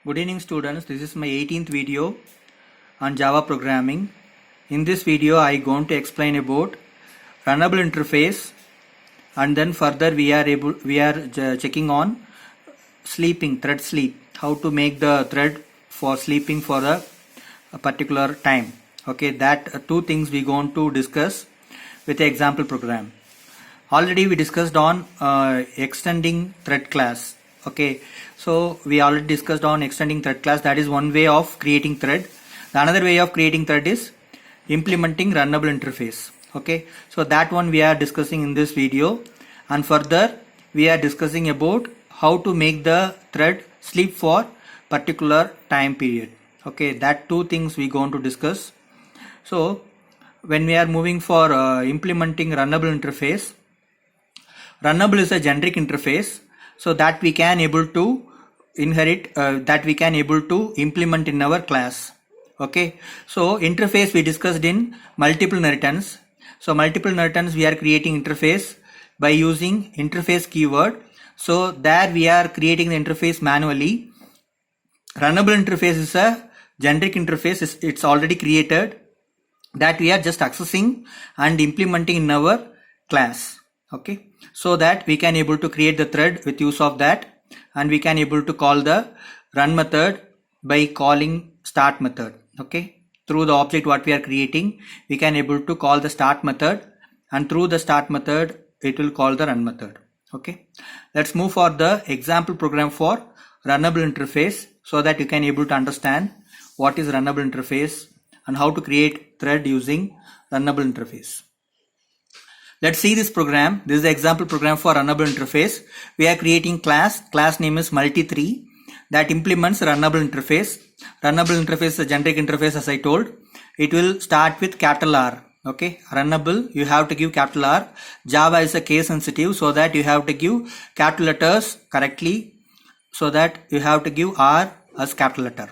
Good evening students, this is my 18th video on Java programming. In this video I am going to explain about runnable interface, and then further we are checking on sleeping, thread sleep, how to make the thread for sleeping for a particular time. Okay, that two things we going to discuss with the example program. Already we discussed on extending thread class. Okay, so we already discussed on extending thread class. That is one way of creating thread. The another way of creating thread is implementing runnable interface. Okay, so that one we are discussing in this video, and further we are discussing about how to make the thread sleep for particular time period. Okay, that two things we going to discuss. So when we are moving for implementing runnable interface, runnable is a generic interface, so that we can able to inherit, that we can able to implement in our class. Okay, so interface we discussed in multiple inheritance. So multiple inheritance we are creating interface by using interface keyword. So there we are creating the interface manually. Runnable interface is a generic interface, it's already created, that we are just accessing and implementing in our class. Okay, so that we can able to create the thread with use of that, and we can able to call the run method by calling start method. Okay, through the object what we are creating, we can able to call the start method, and through the start method it will call the run method. Okay, let's move for the example program for runnable interface, so that you can able to understand what is runnable interface and how to create thread using runnable interface. Let's see this program. This is the example program for runnable interface. We are creating class name is multi3, that implements runnable interface. Runnable interface is a generic interface, as I told. It will start with capital R. Okay, runnable, you have to give capital R. Java is a case sensitive, so that you have to give capital letters correctly, so that you have to give R as capital letter.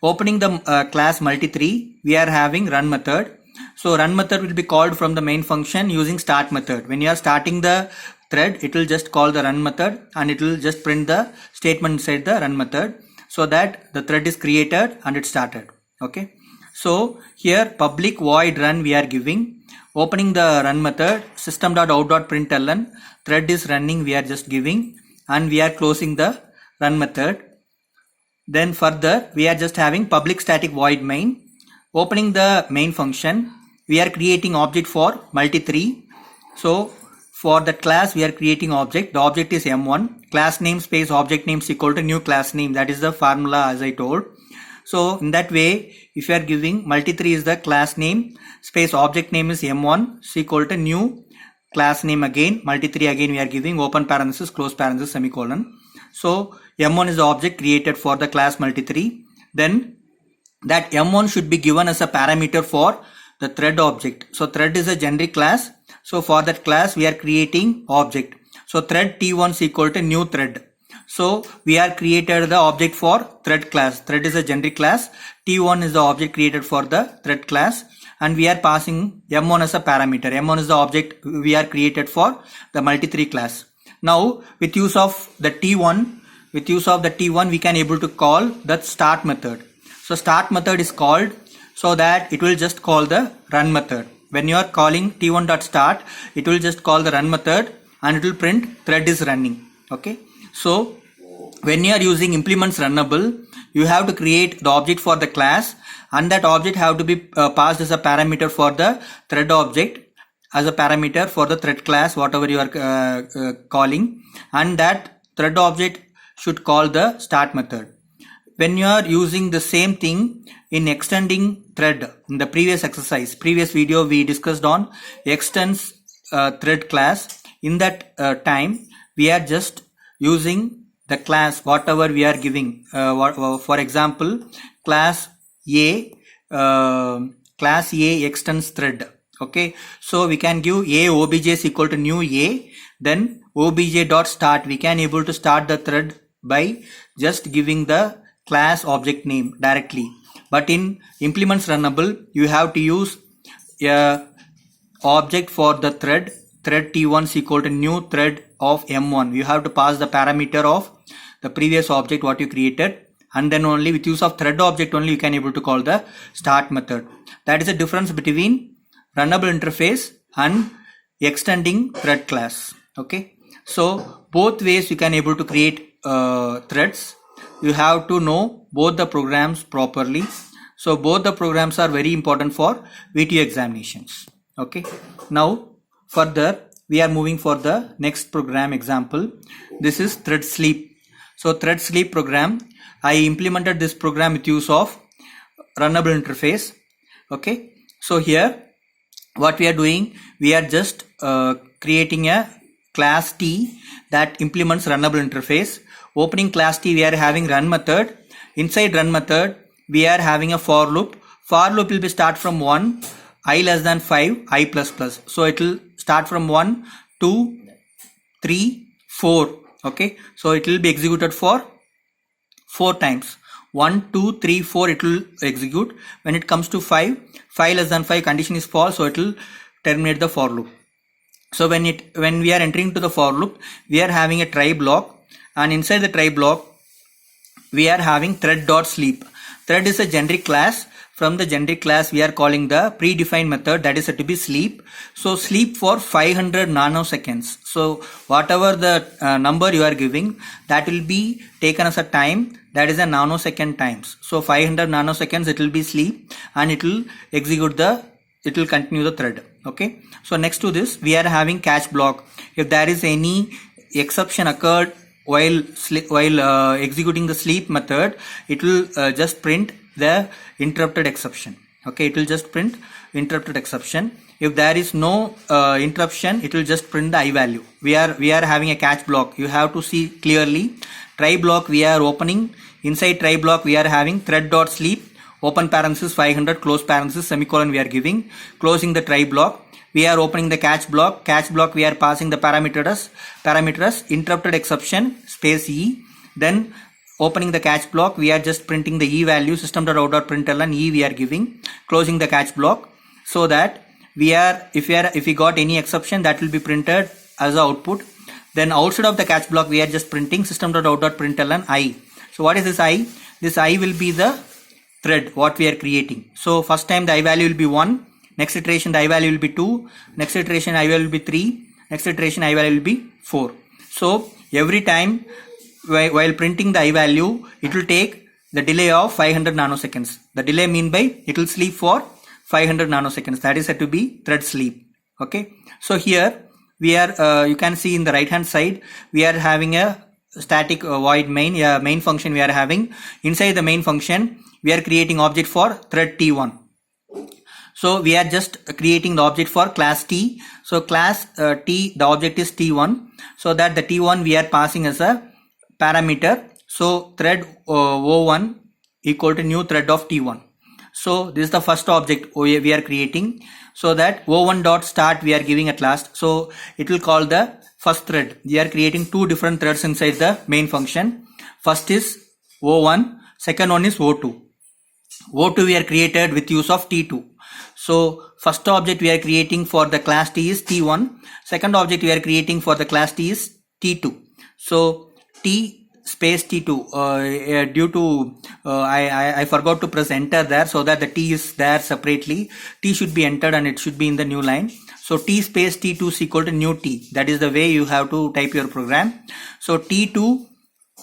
Opening the class multi3, we are having run method. So run method will be called from the main function using start method. When you are starting the thread, it will just call the run method, and it will just print the statement inside the run method, so that the thread is created and it started. Okay, so here public void run we are giving. Opening the run method, system.out.println, thread is running we are just giving, and we are closing the run method. Then further we are just having public static void main. Opening the main function, we are creating object for multi3. So for that class we are creating object. The object is M1. Class name space object name is equal to new class name. That is the formula as I told. So in that way, if you are giving multi3 is the class name space object name is M1 is equal to new class name again multi3 again we are giving open parenthesis close parenthesis semicolon. So M1 is the object created for the class multi3. Then that M1 should be given as a parameter for the thread object. So thread is a generic class. So for that class we are creating object. So thread T1 is equal to new thread. So we are created the object for thread class. Thread is a generic class. T1 is the object created for the thread class, and we are passing M1 as a parameter. M1 is the object we are created for the multi3 class. Now with use of the T1, we can able to call that start method. So start method is called, so that it will just call the run method. When you are calling t1.start, it will just call the run method, and it will print thread is running. Okay, so when you are using implements runnable, you have to create the object for the class, and that object have to be passed as a parameter for the thread object, as a parameter for the thread class whatever you are calling, and that thread object should call the start method. When you are using the same thing in extending thread, in the previous video we discussed on extends thread class. In that time we are just using the class whatever we are giving. For example, class A extends thread. Okay, so we can give A obj is equal to new A, then obj.start, we can able to start the thread by just giving the class object name directly. But in implements runnable, you have to use a object for the thread T1 is equal to new thread of M1. You have to pass the parameter of the previous object what you created, and then only with use of thread object only you can able to call the start method. That is the difference between runnable interface and extending thread class. Okay, so both ways you can able to create threads. You have to know both the programs properly. So both the programs are very important for VTU examinations. Okay, now further we are moving for the next program example. This is thread sleep. So thread sleep program, I implemented this program with use of runnable interface. Okay, so here what we are doing, we are just creating a class T that implements runnable interface. Opening class T, we are having run method. Inside run method we are having a for loop. For loop will be start from 1, I less than 5, I plus plus. So it will start from 1, 2, 3, 4. Okay, so it will be executed for 4 times. 1, 2, 3, 4 it will execute. When it comes to 5 less than 5 condition is false, so it will terminate the for loop. So when we are entering to the for loop, we are having a try block, and inside the try block we are having thread.sleep. Thread is a generic class. From the generic class we are calling the predefined method that is said to be sleep. So sleep for 500 nanoseconds. So whatever the number you are giving, that will be taken as a time, that is a nanosecond times. So 500 nanoseconds it will be sleep, and it will execute it will continue the thread. Okay, so next to this we are having catch block. If there is any exception occurred while executing the sleep method, it will just print the interrupted exception. Okay, it will just print interrupted exception. If there is no interruption, it will just print the I value. We are having a catch block. You have to see clearly. Try block we are opening. Inside try block we are having thread.sleep, open parenthesis 500, close parenthesis, semicolon we are giving. Closing the try block, we are opening the catch block. Catch block we are passing the parameters interrupted exception space E. Then opening the catch block, we are just printing the E value, system.out.println E we are giving. Closing the catch block, so that if we got any exception, that will be printed as the output. Then outside of the catch block we are just printing system.out.println I. So what is this I? This I will be the thread what we are creating. So first time the I value will be 1, next iteration the I value will be 2, next iteration I value will be 3, next iteration I value will be 4. So every time while printing the I value, it will take the delay of 500 nanoseconds. The delay mean by it will sleep for 500 nanoseconds. That is said to be thread sleep. Okay, so here we are you can see in the right hand side we are having a static void main function we are having. Inside the main function we are creating object for thread T1. So we are just creating the object for class T. So class T, the object is T1, so that the T1 we are passing as a parameter. So thread O1 equal to new thread of T1. So this is the first object we are creating, so that O1 dot start we are giving at last. So it will call the first thread. We are creating two different threads inside the main function. First is O1, second one is O2. O2 we are created with use of T2. So first object we are creating for the class T is T1. Second object we are creating for the class T is T2. So T space T2 due to I forgot to press enter there, so that the T is there separately. T should be entered and it should be in the new line. So T space T2 is equal to new T. That is the way you have to type your program. So T2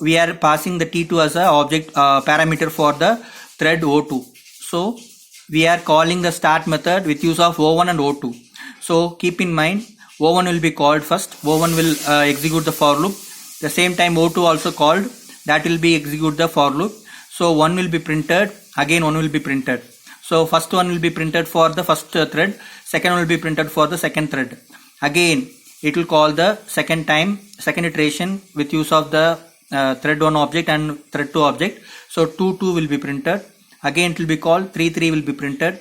we are passing the T2 as a object parameter for the thread O2. So we are calling the start method with use of O1 and O2. So keep in mind O1 will be called first. O1 will execute the for loop. The same time O2 also called, that will be execute the for loop. So one will be printed, again one will be printed. So first one will be printed for the first thread, second one will be printed for the second thread. Again it will call the second iteration with use of the thread 1 object and thread 2 object. So 2 will be printed. Again it will be called 3 will be printed,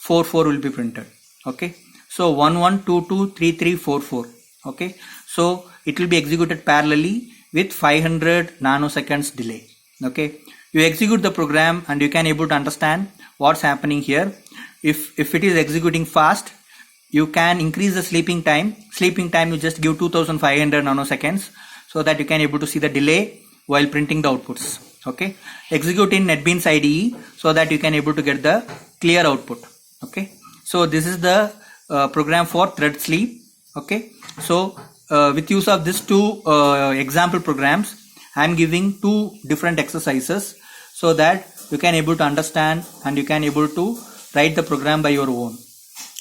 4 will be printed. Okay, so 1 2 3 4. Okay, so it will be executed parallelly with 500 nanoseconds delay. Okay, you execute the program and you can able to understand what's happening here. If it is executing fast, you can increase the sleeping time. Sleeping time you just give 2500 nanoseconds, so that you can able to see the delay while printing the outputs. Okay, execute in NetBeans IDE so that you can able to get the clear output. Okay, so this is the program for thread sleep. Okay, so with use of these two example programs, I am giving two different exercises so that you can able to understand and you can able to write the program by your own.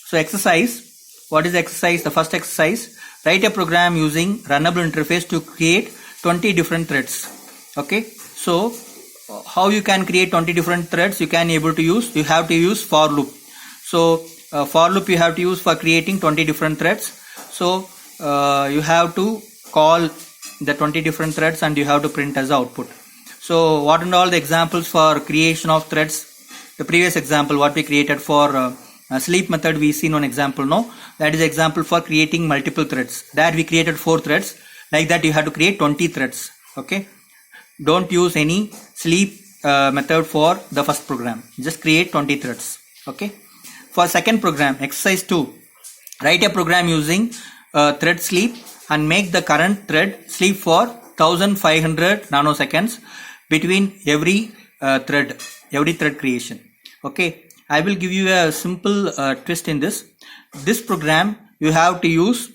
So exercise, what is the exercise? The first exercise, write a program using runnable interface to create 20 different threads. Okay, so how you can create 20 different threads? You have to use for loop. So for loop you have to use for creating 20 different threads. So you have to call the 20 different threads and you have to print as output. So what and all the examples for creation of threads? The previous example what we created for sleep method, we seen one example. No, that is example for creating multiple threads. That we created 4 threads. Like that you have to create 20 threads. Okay, don't use any sleep method for the first program. Just create 20 threads. Okay, for second program, exercise 2, write a program using thread sleep and make the current thread sleep for 1500 nanoseconds between every thread creation. Okay, I will give you a simple twist in this. This program you have to use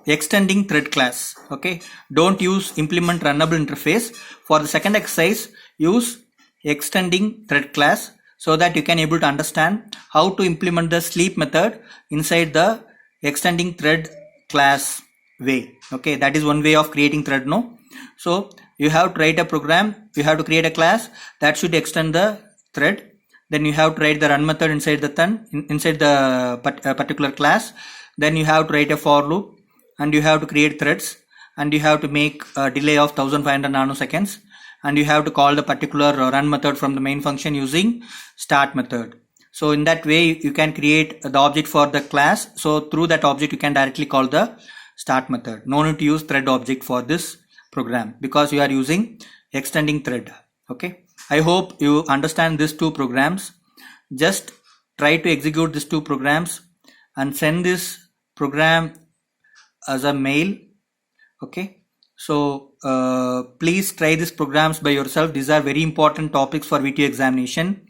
extending thread class. Okay, don't use implement runnable interface. For the second exercise, use extending thread class so that you can able to understand how to implement the sleep method inside the extending thread class way. Okay, that is one way of creating thread. No, so you have to write a program, you have to create a class that should extend the thread. Then you have to write the run method inside the particular class. Then you have to write a for loop and you have to create threads and you have to make a delay of 1500 nanoseconds and you have to call the particular run method from the main function using start method. So in that way you can create the object for the class. So through that object you can directly call the start method. No need to use thread object for this program because you are using extending thread. Okay, I hope you understand these two programs. Just try to execute these two programs and send this program as a mail. Okay, so please try these programs by yourself. These are very important topics for VTU examination.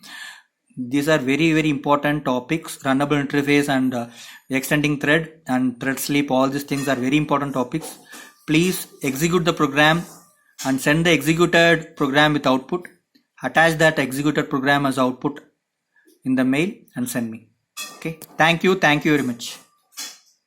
These are very important topics. Runnable interface and extending thread and thread sleep, all these things are very important topics. Please execute the program and send the executed program with output. Attach that executed program as output in the mail and send me. Okay, thank you very much.